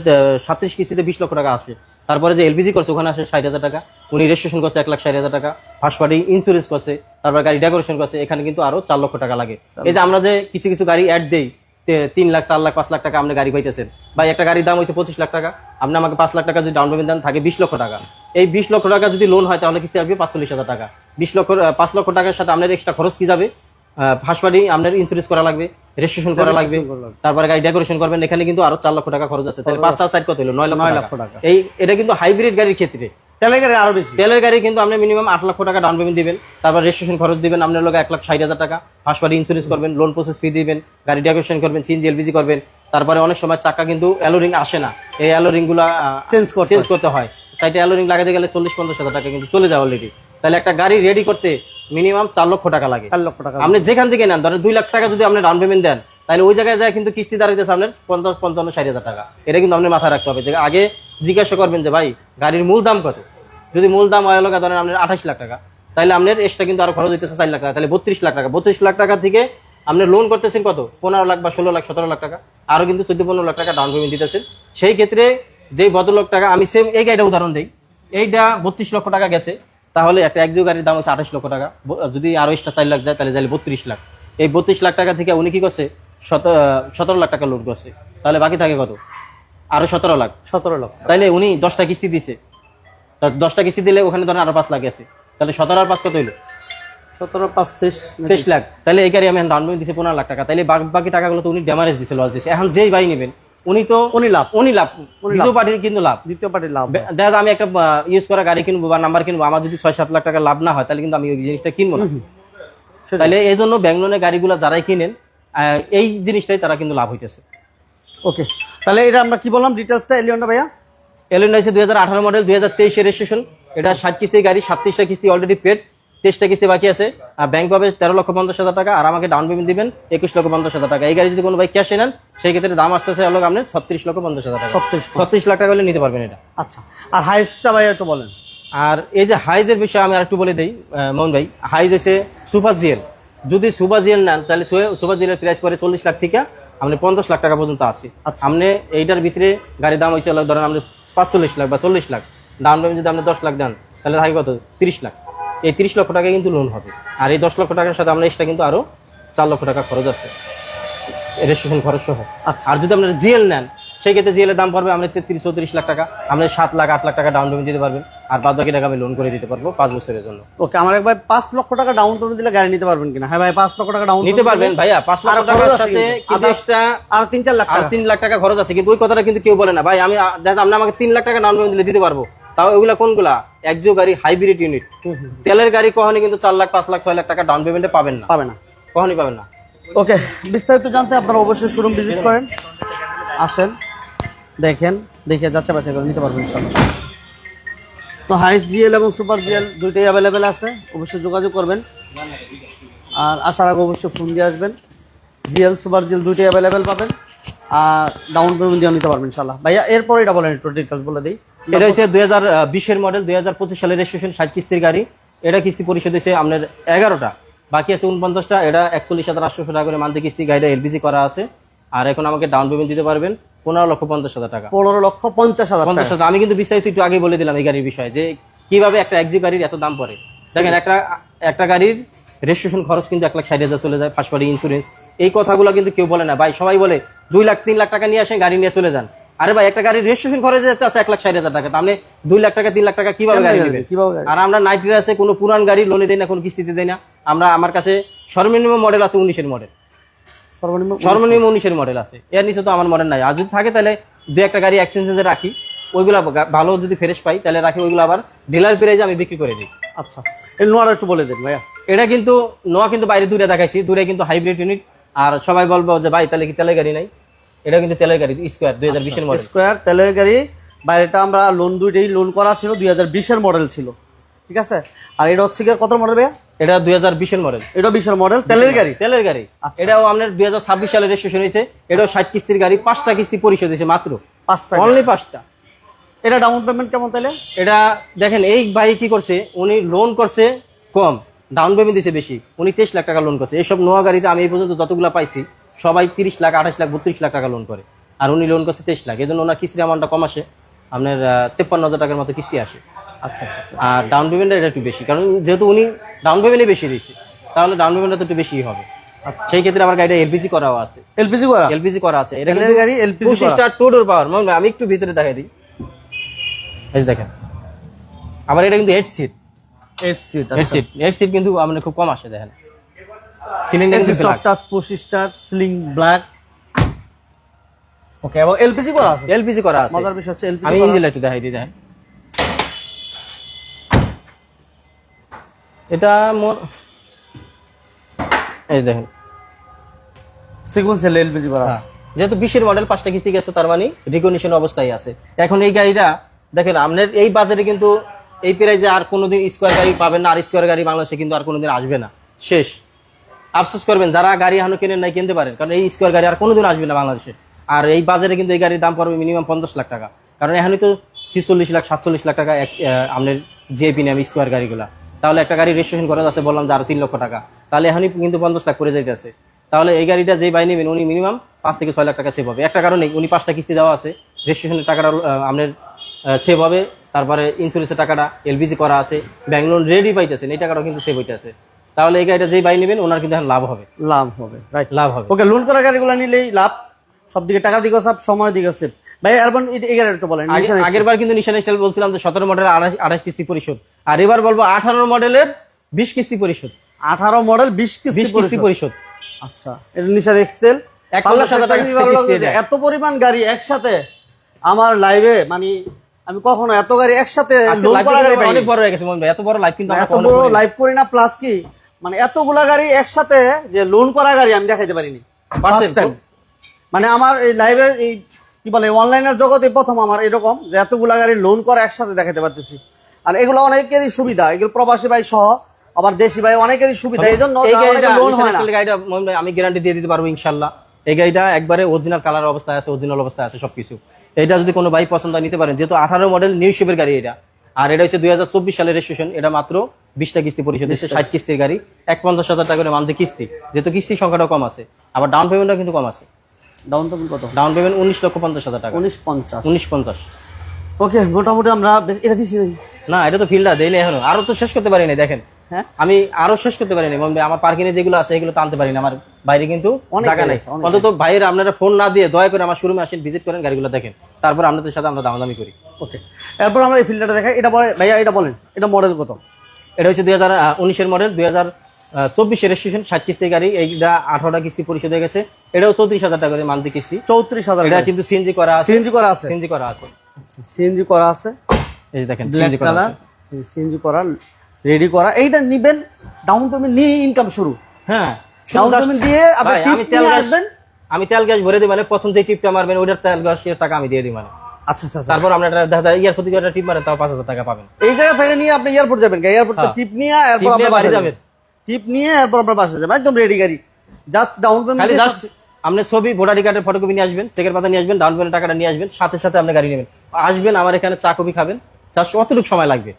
37 কিস্তিতে 20 লক্ষ টাকা আসে, তারপরে যে এলপিজি করছে ওখানে আসে 60,000 টাকা, উনি রেজিস্ট্রেশন করছে 1,60,000 টাকা, ফার্স্ট পার্টি ইন্স্যুরেন্স করছে, তারপর গাড়ি ডেকোরেশন করছে, এখানে কিন্তু আরো 4 লক্ষ টাকা লাগে। এই যে আমরা যে কিছু কিছু গাড়ি অ্যাড দেই 3 লাখ 4 লাখ 5 লাখ টাকা আপনি গাড়ি পাইতেছেন, বা একটা গাড়ির দাম হচ্ছে 25 লাখ টাকা, আপনি আমাকে 5 লাখ টাকা যদি ডাউন পেমেন্ট দেন থাকে 20 লক্ষ টাকা, এই 20 লক্ষ টাকা যদি লোন হয় তাহলে কিস্তি আসবে 45,000 টাকা। 5 লক্ষ টাকার সাথে আপনার এক্সট্রা খরচ কি যাবে, ফার্স্ট পার্টি আপনার ইন্স্যুরেন্স করা লাগবে, রেজিস্ট্রেশন করা লাগবে, তারপরে গাড়ি ডেকোরেশন করবেন, এখানে কিন্তু আরো 4 লক্ষ টাকা খরচ আছে, তাহলে 5 4 কত হলো 9 লক্ষ টাকা। এই এটা কিন্তু হাইব্রিড গাড়ির ক্ষেত্রে, তেলের গাড়ি আরো বেশি। তেলের গাড়ি কিন্তু আপনি মিনিমাম 8 লক্ষ টাকা ডাউন পেমেন্ট দিবেন, তারপর রেজিস্ট্রেশন খরচ দিবেন আপনার লোক 1,60,000 টাকা, ফার্স্ট পার্টি ইন্স্যুরেন্স করবেন, লোন প্রসেস ফি দিবেন, গাড়ি ডেকোরেশন করবেন, সিএনজি এলপিজি করবেন, তারপরে অনেক সময় চাকা কিন্তু অ্যালোরিং আসে না, এই অ্যালোরিং গুলা চেঞ্জ করতে হয়, সাইডে অ্যালোরিং লাগাতে গেলে 40-50,000 টাকা কিন্তু চলে যায় অলরেডি, তাহলে একটা গাড়ি রেডি করতে মিনিমাম 4 লক্ষ টাকা লাগে। 4 লক্ষ টাকা আপনি যেখান থেকে নেন ধরেন 2 লাখ টাকা যদি আপনি ডাউন পেমেন্ট দেন, তাহলে ওই জায়গায় যায় কিন্তু কিস্তি দাঁড়াইতেছে আপনার 50-55-60,000 টাকা। এটা কিন্তু আপনার মাথায় রাখতে হবে, যে আগে জিজ্ঞাসা করবেন যে ভাই গাড়ির মূল দাম কত, যদি মূল দাম হয় লগা ধরেন আপনার 28 লাখ টাকা, তাহলে আপনার এক্সট্রা কিন্তু আরো খরচ হইতেছে 4 লাখ টাকা, তাহলে 32 লাখ টাকা। 32 লাখ টাকা থেকে আপনি লোন করতেছেন কত 15 লাখ বা 16 লাখ 17 লাখ টাকা, আরো কিন্তু 14-15 লাখ টাকা ডাউন পেমেন্ট দিতেছেন। সেই ক্ষেত্রে যেই বদলক টাকা, আমি সেম এই গাড়িটা উদাহরণ দিই, এইটা 32 লক্ষ টাকা গেছে, তাহলে একটা একজো গাড়ির দাম হচ্ছে 28 লক্ষ টাকা, যদি আরো এক্সট্রা 4 লাখ যায় তাহলে 32 লাখ। এই 32 লাখ টাকা থেকে উনি কি করছে 17 লাখ টাকা লোন করছে, তাহলে বাকি থাকে কত আরো 17 লাখ। 17 লক্ষ। তাইলে উনি 10টা কিস্তি দিছে, 10টা কিস্তি দিলে ওখানে ধরেন আরো 5 লাখ আছে, তাহলে 17 আর 5 কত হইলো 17 5 23 লাখ। তাহলে এই গাড়ি আমি ডাউন পেমেন্ট দিছি 15 লাখ টাকা, তাইলে বাকি টাকাগুলো তো উনি ড্যামারেজ দিছে, লস দিছে। এখন যেই বাই নেবেন উনি লাভ, দ্বিতীয় পার্টির কিন্তু লাভ, দ্বিতীয় পার্টির লাভ। দেখা যায় আমি একটা ইউজ করা গাড়ি কিনবো বা নাম্বার কিনবো, আমার যদি 6-7 লাখ টাকা লাভ না হয় তাহলে কিন্তু আমি ওই জিনিসটা কিনবো না। তাহলে এই জন্য ব্যাংক লোনের গাড়িগুলো যারাই কিনেন এই জিনিসটাই তারা কিন্তু লাভ হইতেছে। ওকে, তাহলে এটা আমরা কি বললাম ডিটেলসটা এলিয়নটা ভাইয়া? এলিয়ন হচ্ছে 2018 মডেল, 2023 এর রেজিস্ট্রেশন, এটা 60 কিস্তির গাড়ি, 37টা কিস্তি অলরেডি পেড, 23টা কিস্তি বাকি আছে, আর ব্যাংক পাবে 13,50,000 টাকা, আর আমাকে ডাউন পেমেন্ট দিবেন 21,50,000 টাকা। এই গাড়ি যদি কোনো ভাই ক্যাশে নেন সেই ক্ষেত্রে দাম আসতেছে হলো আপনার 36,50,000 টাকা, 36 লাখ টাকা হলে নিতে পারবেন এটা। আচ্ছা, আর হাইসটা ভাই একটু বলেন। আর এই যে হাইজের বিষয়ে আমি আর একটু বলে দিই মোহন ভাই, হাইজ হচ্ছে সুপার জিএল, যদি সুপার জিএল নেন তাহলে সুপার জিএল এর প্রাইস পরে 40 লাখ থেকে আপনি 50 লাখ টাকা পর্যন্ত আছে। আপনি এইটার ভিতরে গাড়ির দাম হচ্ছে ধরেন আপনি 45 লাখ বা 40 লাখ, ডাউন পেমেন্ট যদি আপনি 10 লাখ দেন তাহলে থাকে কত 30 লাখ। এই 30 লক্ষ টাকা কিন্তু লোন হবে, আর এই 10 লক্ষ টাকার সাথে আমরা এক্সট্রা কিন্তু আরো 4 লক্ষ টাকা খরচ আছে রেজিস্ট্রেশন খরচ সহ। আর যদি আপনারা জিএল নেন সেই ক্ষেত্রে জিএল এর দাম পড়বে আপনার 33-34 লাখ টাকা, আপনি 7 লাখ 8 লাখ টাকা ডাউন পেমেন্ট দিতে পারবেন, আর বাদ বাকি টাকা আমি লোন করে দিতে পারবো 5 বছরের জন্য। ওকে, আমার এক ভাই 5 লক্ষ টাকা ডাউন পেমেন্ট দিলে গাড়ি নিতে পারবেন কিনা? হ্যাঁ ভাই, 5 লক্ষ টাকা ডাউন নিতে পারবেন ভাইয়া, 5 লাখ টাকার সাথে কিন্তু এক্সট্রা আর 3-4 লাখ টাকা, 3 লাখ টাকা খরচ আছে, কিন্তু ওই কথাটা কিন্তু কেউ বলে না ভাই। আমি দেখেন আপনি আমাকে 3 লাখ টাকা ডাউন পেমেন্ট দিলে দিতে পারবো, তাও ওইগুলা কোনগুলা একজো গাড়ি হাইব্রিড ইউনিট। তেলের গাড়ি কখনই কিন্তু 4 লাখ 5 লাখ 6 লাখ টাকা ডাউন পেমেন্টে পাবেন না, কখনই পাবেন না। ওকে, বিস্তারিত জানতে আপনারা অবশ্যই শোরুম ভিজিট করেন, আসেন, দেখেন, দেখে যাচাই বাছাই করে নিতে পারবেন ইনশাআল্লাহ। তো হাইস জিএল এবং সুপার জিএল দুইটাই অ্যাভেলেবেল আছে, অবশ্যই যোগাযোগ করবেন, আর আসার আগে অবশ্যই ফোন দিয়ে আসবেন। জিএল সুপার জিএল দুইটাই অ্যাভেলেবেল পাবেন, আর ডাউন পেমেন্ট দিয়ে নিতে পারবেন ইনশাআল্লাহ। ভাইয়া এরপর এটা বলেন, একটু ডিটেলস বলে দিই। এটা হচ্ছে 2020 এর মডেল, 2025 সালের রেজিস্ট্রেশন, 60 কিস্তির গাড়ি। এটা কিস্তি পরিশোধ হয়েছে আপনার 11টা, বাকি আছে 49টা। এটা 41,800 টাকা করে মান্থলি কিস্তি, গাড়িটা এলপিজি করা আছে, আর এখন আমাকে ডাউন পেমেন্ট দিতে পারবেন 15,50,000 টাকা। 15,50,000 টাকা। 50,000। আমি কিন্তু বিস্তারিত একটু আগে বলে দিলাম এই গাড়ির বিষয়ে যে কিভাবে একটা এক্সি গাড়ির এত দাম পড়ে। দেখেন একটা গাড়ির রেজিস্ট্রেশন খরচ কিন্তু 1,60,000 চলে যায়, ফার্স্ট পার্টি ইন্স্যুরেন্স, এই কথাগুলো কিন্তু কেউ বলে না ভাই। সবাই বলে 2 লাখ 3 লাখ টাকা নিয়ে আসেন গাড়ি নিয়ে চলে যান। আরে ভাই একটা গাড়ির রেজিস্ট্রেশন খরচ যেতে আছে 1,60,000 টাকা, তাহলে 2 লাখ টাকা 3 লাখ টাকা কিভাবে গাড়ি নেবেন? আর আমরা 90 আছে কোনো পুরান গাড়ি লোনে দেই না, কোনো কিস্তিতে দেই না। আমার কাছে সর্বনিম্ন মডেল আছে 19-এর মডেল, সর্বনিম্ন 19-এর মডেল আছে, এর নিচে তো আমার মডেল নাই। আর যদি থাকে তাহলে 2-1টা গাড়ি এক্সচেঞ্জে রাখি, ওইগুলা ভালো যদি ফ্রেশ পাই তাহলে রাখি, ওইগুলো আবার ডিলার প্রাইজে আমি বিক্রি করে দিই। আচ্ছা, এই নোয়াটা একটু বলে দেন ভাইয়া। এটা কিন্তু নোয়া কিন্তু বাইরে দূরে দেখাইছি, দূরে কিন্তু হাইব্রিড ইউনিট। আর সবাই বলবো যে ভাই তাহলে কি তেলের গাড়ি নাই? এটা কিন্তু তেলের গাড়ি, স্কোয়ার 2020-এর মডেল। স্কোয়ার তেলের গাড়ি, বাইরেটা আমরা দুইটাই লোন করা ছিল, 2020-এর মডেল ছিল, ঠিক আছে। আর এটা হচ্ছে কত মডেল ভাইয়া? এটা 2020-এর মডেল। এটা 20-এর মডেল, তেলের গাড়ি। তেলের গাড়ি। এটাও আপনার 2026 সালে রেজিস্ট্রেশন হয়েছে। এটাও 60 কিস্তির গাড়ি, 5টা কিস্তি পরিশোধ হয়েছে মাত্র, 5টা, অনলি 5টা। এটা ডাউন পেমেন্ট কেমন তাহলে? এটা দেখেন এই ভাই কি করছে, উনি লোন করছে কম, ডাউন পেমেন্ট দিছে বেশি। উনি 23 লাখ টাকা লোন করছে। এইসব নোয়া গাড়িতে আমি এই পর্যন্ত যতগুলো পাইছি সবাই 30 লাখ, 28 লাখ, 32 লাখ টাকা লোন করে, আর উনি লোন করছে 23 লাখ। এই জন্য ওনার কিস্তির অ্যামাউন্টটা কম আসে, আপনার 53,000 টাকার মতো কিস্তি আসে। আচ্ছা আচ্ছা। আর ডাউন পেমেন্টটা এটা একটু বেশি, কারণ যেহেতু উনি ডাউন পেমেন্টে বেশি দিয়েছে, তাহলে ডাউন পেমেন্টটা তো একটু বেশি হবে। সেই ক্ষেত্রে আমার গাড়িটা এলপিজি করাও আছে। এলপিজি করা আছে। এটা কিন্তু গাড়ি এলপিজি 25 স্টার টোডোর পাওয়ার। আমি একটু ভিতরে দেখাই দিই, এই দেখেন। আবার এটা কিন্তু 8 সিট। 8 সিট কিন্তু আমাদের খুব কম আসে। দেখেন cylinder soft touch 25 star sling black. Okay, এবং এলপিজি করা আছে। এলপিজি করা আছে। মজার বিষয় হচ্ছে এলপিজি। আমি ইঞ্জিন একটু দেখাই দিই। দেখেন এটা এই দেখেন সিকোয়েন্সিয়াল এলপিজি করা আছে। যেহেতু 20-এর মডেল, 5টা কিস্তি গেছে, তার মানে রিকন্ডিশন অবস্থায় আছে। এখন এই গাড়িটা দেখেন আপনার এই বাজারে কিন্তু এই প্রাইজে আর কোনোদিন স্কোয়ার গাড়ি পাবেন না। আর স্কোয়ার গাড়ি বাংলাদেশে কিন্তু আর কোনোদিন আসবে না, শেষ। আফসোস করবেন যারা গাড়ি এখনো কেনেন নাই, কিনতে পারেন, কারণ এই স্কোয়ার গাড়ি আর কোনোদিন আসবে না বাংলাদেশে। আর এই বাজারে কিন্তু এই গাড়ির দাম পড়বে মিনিমাম 50 লাখ টাকা, কারণ এখানে তো 46 লাখ 47 লাখ টাকা আপনার জিআইপি নাম স্কোয়ার গাড়িগুলা। তাহলে একটা গাড়ি রেজিস্ট্রেশন করা যাচ্ছে বললাম যে আরো 3 লক্ষ টাকা, তাহলে এখনই কিন্তু 50 লাখ করে যাইতেছে। তাহলে এই গাড়িটা যেই বাই নেবেন উনি মিনিমাম 5 থেকে 6 লাখ টাকা সেভ হবে। একটা কারণে উনি 5টা কিস্তি দেওয়া আছে, রেজিস্ট্রেশনের টাকাটা আপনার সেভ হবে, তারপরে ইন্স্যুরেন্সের টাকাটা এলপিজি করা আছে, ব্যাংক লোন রেডি পাইতেছেন, এই টাকাটাও কিন্তু সেভ হইতেছে। তাহলে এই গাড়িটা যেই বাই নেবেন ওনার কিন্তু এখন লাভ হবে। রাইট, লাভ হবে। ওকে, লোন করা গাড়িগুলো নিলেই লাভ, সব দিকে টাকা দিকে সব, সময় দিকে সেভ। ভাই এরপর এই গাড়িটা একটু বলেন। আগের বার কিন্তু নিশান স্টাইল বলছিলাম যে 17 মডেলের 28 কিস্তি পরিশোধ, আর এবার বলবো 18 মডেলের 20 কিস্তি পরিশোধ। 18 মডেল 20 কিস্তি পরিশোধ। আচ্ছা, এটা নিশান এক্সটেল। 51,000 টাকা কিস্তি। এত পরিমাণ গাড়ি একসাথে আমার লাইভে, মানে আমি কখনো এত গাড়ি একসাথে লোন করা গাড়ি পাইনি। অনেক বড় হয়ে গেছে মন ভাই, এত বড় লাইভ কিন্তু আমরা এত বড় লাইভ করি না, প্লাস কি মানে এতগুলা গাড়ি একসাথে যে লোন করা গাড়ি আমি দেখাইতে পারিনি ফার্স্ট টাইম। মানে আমার এই লাইভের এই কি বলে অনলাইনের জগতে প্রথম আমার এরকম যে এতগুলা গাড়ি লোন করা একসাথে দেখাতে পারতেছি। আর এগুলো অনেকেরই সুবিধা, এগুলো প্রবাসী ভাই সহ আবার দেশি ভাই অনেকেরই সুবিধা, এই জন্য লোন হয় না। গাড়িটা মন ভাই আমি গ্যারান্টি দিয়ে দিতে পারবো ইনশাআল্লাহ। এই গাড়িটা একবারে অরিজিনাল কালার অবস্থায় আছে, অরিজিনাল অবস্থায় আছে সবকিছু। এটা যদি কোনো ভাই পছন্দ হয় নিতে পারেন, যেহেতু 18 মডেল নিউ শেপের গাড়ি এটা। আর এটা হচ্ছে 2024 সালের রেজিস্ট্রেশন। এটা মাত্র 20টা কিস্তি পরিশোধ হচ্ছে, 60 কিস্তির গাড়ি, 51,000 টাকা করে মান্থলি কিস্তি। যেহেতু কিস্তির সংখ্যাটাও কম আছে, আবার ডাউন পেমেন্টও কিন্তু কম আছে। ডাউন পেমেন্ট কত? ডাউন পেমেন্ট 19,50,000 টাকা। 19,50। ওকে, মোটামুটি আমরা এটা দিছি ভাই। না, এটা তো ফিল্ডার দেই না এখনো, আরো তো শেষ করতে পারি না। দেখেন হ্যাঁ, আমি আরো শেষ করতে পারি না। আমার পার্কিং এ যেগুলো আছে এগুলো তো আনতে পারি না, আমার বাইরে কিন্তু জায়গা নাই। অন্তত ভাইয়ের আপনারা ফোন না দিয়ে দয়া করে আমার শোরুমে আসেন, ভিজিট করেন, গাড়িগুলো দেখেন, তারপর আপনাদের সাথে আমরা দামাদামি করি। ওকে, এরপর আমরা এই ফিল্টারটা দেখাই। এটা বলে ভাইয়া, এটা বলেন এটা মডেল কত? এটা হচ্ছে 2019-এর মডেল, 2024-এর রেজিস্ট্রেশন, 60 কিস্তি গাড়ি। এইটা 18টা কিস্তি পরিশোধ হয়ে গেছে। এটাও 34,000 টাকা করে মান্থলি কিস্তি। 34,000। এটা কিন্তু সিএনজি করা আছে। সিএনজি করা আছে। সিএনজি করা আছে। আচ্ছা, সিএনজি করা আছে। এই যে দেখেন সিএনজি করা আছে, সিএনজি করা রেডি করা। এইটা নিবেন, ডাউন পেমেন্ট নিয়ে ইনকাম শুরু। হ্যাঁ, ডাউন পেমেন্ট দিয়ে আপনি আমি তেল গ্যাস ভরে দিই, মানে প্রথম যে টিপটা মারবেন ওইটার তেল গ্যাসের টাকা আমি দিয়ে দিই মানে। আচ্ছা আচ্ছা, তারপর আপনার ইয়ার প্রতি টিপ মারেন, তাও 5,000 টাকা পাবেন। এই জায়গা থেকে নিয়ে আপনি এয়ারপোর্ট যাবেন, এয়ারপোর্ট থেকে টিপ নিয়ে এরপর আপনি বাসা যাবেন, টিপ নিয়ে এরপর আপনার বাসা যাবেন, একদম রেডি গাড়ি। জাস্ট ডাউন পেমেন্ট, খালি জাস্ট আপনার ছবি, ভোটার কার্ডের ফটোকপি নিয়ে আসবেন, চেকের পাতা নিয়ে আসবেন, ডাউন পেমেন্ট টাকাটা নিয়ে আসবেন, সাথে সাথে আপনি গাড়ি নেবেন। আসবেন আমার এখানে চা কফি খাবেন, জাস্ট অতটুকু সময় লাগবে।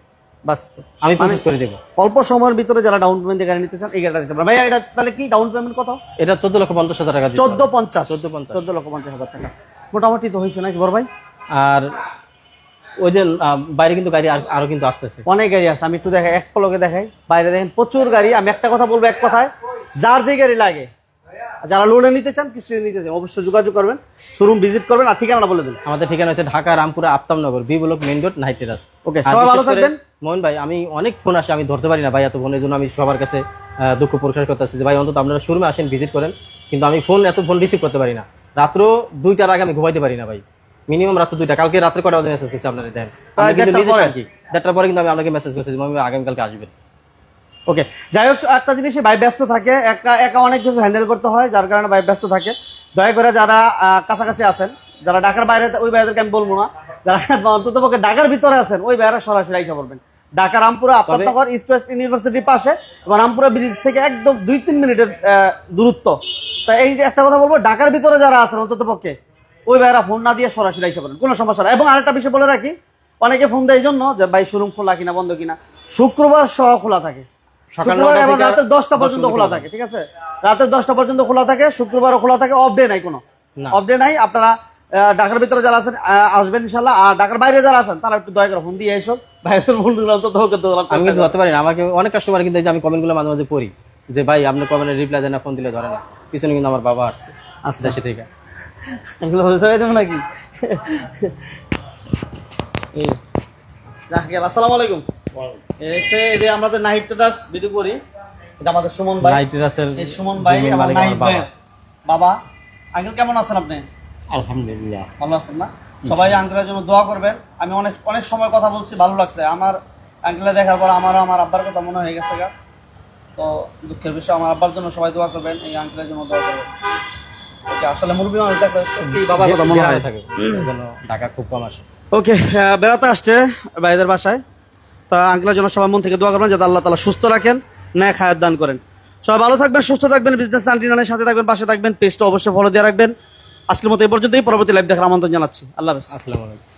বাস আমি প্রসেস করে দেবো। অল্প সময়ের ভিতরে যারা ডাউন পেমেন্টে গাড়ি নিতে চান এই গাড়িটা দিতে পারেন। ভাই এটা তাহলে কি ডাউন পেমেন্ট কত? এটা 14,50,000 টাকা দিতে হবে। 14,50 14,50 14,50,000 টাকা মোটামুটি তো হয়েছে নাকি বড় ভাই? আর ওই যে বাইরে কিন্তু গাড়ি আরো কিন্তু আসতেছে। অনেক গাড়ি আছে, আমি একটু দেখাই, এক পলকে দেখাই। বাইরে দেখেন প্রচুর গাড়ি। আমি একটা কথা বলবো এক কথায়, যার যে গাড়ি লাগে, যারা লোনে নিতে চান কিস্তিতে নিতে চান অবশ্যই যোগাযোগ করবেন, শোরুম ভিজিট করবেন। আর ঠিকানা বলে দিন। আমাদের ঠিকানা হচ্ছে Dhaka Rampura Aftabnagar B block main road night terrace. Okay, সবাই ভালো থাকবেন। মোহন ভাই, আমি অনেক ফোন আসে, আমি ধরতে পারি না ভাই এত ফোনের জন্য। আমি সবার কাছে দুঃখ প্রকাশ করতেছি যে ভাই অন্তত আপনারা শোরুমে আসেন, ভিজিট করেন। কিন্তু আমি এত ফোন রিসিভ করতে পারি না। রাত্র 2টার আগে আমি ঘুমাইতে পারি না ভাই, মিনিমাম রাত্র 2টা। কালকে রাত্রে কটা বাজে মেসেজ করছি আপনাদের দেন, আমি কিন্তু নিজে কি 1টার পরে কিন্তু আমি আপনাকে মেসেজ করছি আমি আগামীকালকে আসবেন। ওকে, যাই হোক, একটা জিনিসই ভাই ব্যস্ত থাকে, একা অনেক কিছু হ্যান্ডেল করতে হয়, যার কারণে ভাই ব্যস্ত থাকে। দয়া করে যারা কাছাকাছি আছেন, যারা ঢাকার বাইরে, ওই ভাইদেরকে আমি বলবো না, যারা অন্তত পক্ষে ঢাকার ভিতরে আছেন ওই ভাইরা সরাসরি আইসা পড়বেন। ঢাকা রামপুরা আফতাবনগর ইস্ট ওয়েস্ট ইউনিভার্সিটির পাশে এবং রামপুরা ব্রিজ থেকে একদম 2-3 মিনিটের দূরত্ব। তা এই একটা কথা বলবো, ঢাকার ভিতরে যারা আছেন অন্তত পক্ষে ওই ভাইরা ফোন না দিয়ে সরাসরি আইসা পড়েন, কোনো সমস্যা না। এবং আরেকটা বিষয় বলে রাখি, অনেকে ফোন দেয় এই জন্য যে ভাই শোরুম খোলা কিনা বন্ধ কিনা। শুক্রবার সহ খোলা থাকে, সকাল শুক্রবার 9টা এবং থেকে রাতে 10টা পর্যন্ত খোলা থাকে, ঠিক আছে? রাতে 10টা পর্যন্ত খোলা থাকে, শুক্রবারও খোলা থাকে, অফ ডে নাই, কোনো না। অফ ডে নাই। আপনারা ঢাকার ভিতরে যারা আছেন আসবেন ইনশাল্লাহ, আর ঢাকার বাইরে যারা আছেন তারা একটু দয়া করে ফোন দিয়ে এসব ভাইদের বন্ধুরা অন্তত আমি কিন্তু ধরতে পারি না। আমাকে অনেক কাস্টমার কিন্তু এই যে আমি কমেন্টগুলো মাঝে মাঝে পড়ি যে ভাই আপনি কমেন্টের রিপ্লাই দেন না, ফোন দিলে ধরে না। পিছনে কিন্তু আমার বাবা আসছে আচ্ছা দেশে থেকে। এগুলো হতে দেবো নাকি? আসসালামু আলাইকুম। এই যে আমাদের নাহিদ ট্রেডার্স ভিডিও করি, এটা আমাদের সুমন ভাই, নাইট টেরাসের এই সুমন ভাই জমির এবং মালিক নাহিদ আমার বাবা। ভাই বাবা। আঙ্কেল কেমন আছেন আপনি? আলহামদুলিল্লাহ ভালো আছেন না? সবাই আঙ্কেলের জন্য দোয়া করবেন। আমি অনেক সময় কথা বলছি, ভালো লাগছে আমার। আঙ্কেলে দেখার পর আমার আব্বার কথা মনে হয়ে গেছে গা। তো দুঃখের বিষয়, আমার আব্বার জন্য সবাই দোয়া করবেন, এই আঙ্কেলের জন্য দোয়া করবেন। ওকে, আসলে মুরব্বী মানুষ দেখলে সত্যি বাবার কথা মনে হয়। থাকে, এজন্য ঢাকা খুব কম আসে। ওকে, বেড়াতে আসছে ভাইদের বাসায়, তা আঙ্কেলের জন্য সবাই মন থেকে দোয়া করবেন যাতে আল্লাহ তাআলা সুস্থ রাখেন, ন্যায় খায়াত দান করেন। সবাই ভালো থাকবেন, সুস্থ থাকবেন, বিজনেস 99 সাথে থাকবেন, পাশে থাকবেন। পেজটা অবশ্যই ফলো দিয়ে রাখবেন। আজকের মতো এই পর্যন্তই, পরবর্তী লাইভ দেখার আমন্ত্রণ জানাচ্ছি। আল্লাহ হাফেজ। আসসালামু আলাইকুম।